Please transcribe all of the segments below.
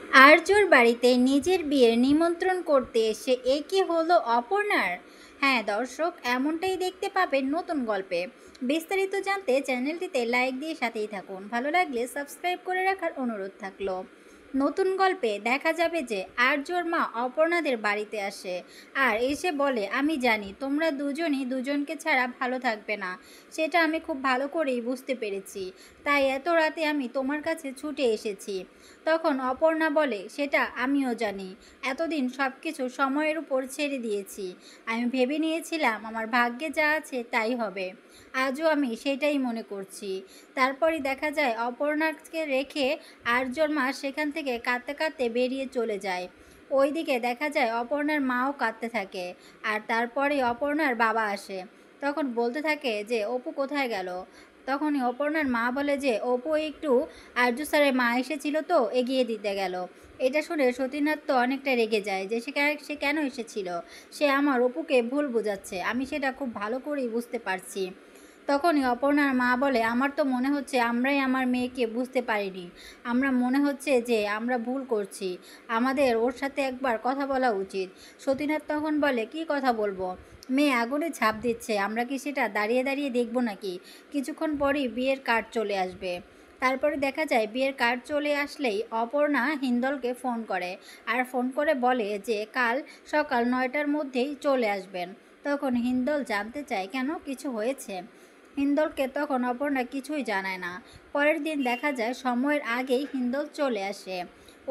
আর্যর বাড়িতে নিজের বিয়ের নিমন্ত্রণ করতে এসে এ কি হলো অপর্ণার? হ্যাঁ দর্শক, এমনটাই দেখতে পাবেন নতুন গল্পে। বিস্তারিত জানতে চ্যানেলটিতে লাইক দিয়ে সাথেই থাকুন, ভালো লাগলে সাবস্ক্রাইব করে রাখার অনুরোধ থাকলো। নতুন গল্পে দেখা যাবে যে আর্যর মা অপর্ণাদের বাড়িতে আসে আর এসে বলে, আমি জানি তোমরা দুজনই দুজনকে ছাড়া ভালো থাকবে না, সেটা আমি খুব ভালো করেই বুঝতে পেরেছি, তাই এত রাতে আমি তোমার কাছে ছুটে এসেছি। তখন অপর্ণা বলে, সেটা আমিও জানি, এতদিন সব কিছু সময়ের উপর ছেড়ে দিয়েছি। আমি ভেবে নিয়েছিলাম আমার ভাগ্যে যা আছে তাই হবে, আজও আমি সেটাই মনে করছি। তারপরই দেখা যায় অপর্ণাকে রেখে আর্যর মা সেখান থেকে কাঁদতে কাঁদতে বেরিয়ে চলে যায়। ওইদিকে দেখা যায় অপর্ণার মাও কাঁদতে থাকে। আর তারপরেই অপর্ণার বাবা আসে, তখন বলতে থাকে যে অপু কোথায় গেল। তখনই অপর্ণার মা বলে যে অপু একটু আর্য স্যারের মা এসেছিল তো এগিয়ে দিতে গেল। এটা শুনে সতীনাথ তো অনেকটা রেগে যায় যে সে কেন এসেছিল, সে আমার অপুকে ভুল বোঝাচ্ছে, আমি সেটা খুব ভালো করেই বুঝতে পারছি। তখনই অপর্ণার মা বলে, আমার তো মনে হচ্ছে আমরাই আমার মেয়েকে বুঝতে পারিনি, আমরা মনে হচ্ছে যে আমরা ভুল করছি, আমাদের ওর সাথে একবার কথা বলা উচিত। সতীনাথ তখন বলে, কি কথা বলবো, মেয়ে আগুনে ঝাঁপ দিচ্ছে, আমরা কি সেটা দাঁড়িয়ে দাঁড়িয়ে দেখবো নাকি? কিছুক্ষণ পরই বিয়ের কার্ড চলে আসবে। তারপরে দেখা যায় বিয়ের কার্ড চলে আসলেই অপর্ণা হিন্দলকে ফোন করে আর ফোন করে বলে যে কাল সকাল 9টার মধ্যেই চলে আসবেন। তখন হিন্দল জানতে চায় কেন, কিছু হয়েছে? হিন্দলকে তখন অপর্ণা কিছুই জানায় না। পরের দিন দেখা যায় সময়ের আগেই হিন্দল চলে আসে।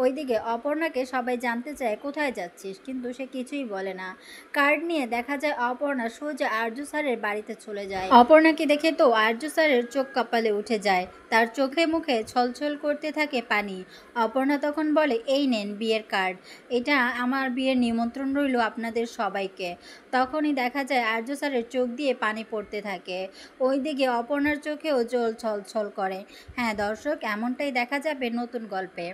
ওইদিকে অপর্ণাকে সবাই জানতে চায় কোথায় যাচ্ছিস, কিন্তু সে কিছুই বলে না। কার্ড নিয়ে দেখা যায় অপর্ণা সোজা আর্য স্যারের বাড়িতে চলে যায়। অপর্ণাকে দেখে তো আর্য স্যারের চোখ কপালে উঠে যায়, তার চোখে মুখে ছলছল করতে থাকে পানি। অপর্ণা তখন বলে, এই নেন বিয়ের কার্ড, এটা আমার বিয়ের নিমন্ত্রণ রইল আপনাদের সবাইকে। তখনই দেখা যায় আর্য স্যারের চোখ দিয়ে পানি পড়তে থাকে। ওইদিকে অপর্ণার চোখেও জল ছলছল করে। হ্যাঁ দর্শক, এমনটাই দেখা যাবে নতুন গল্পে।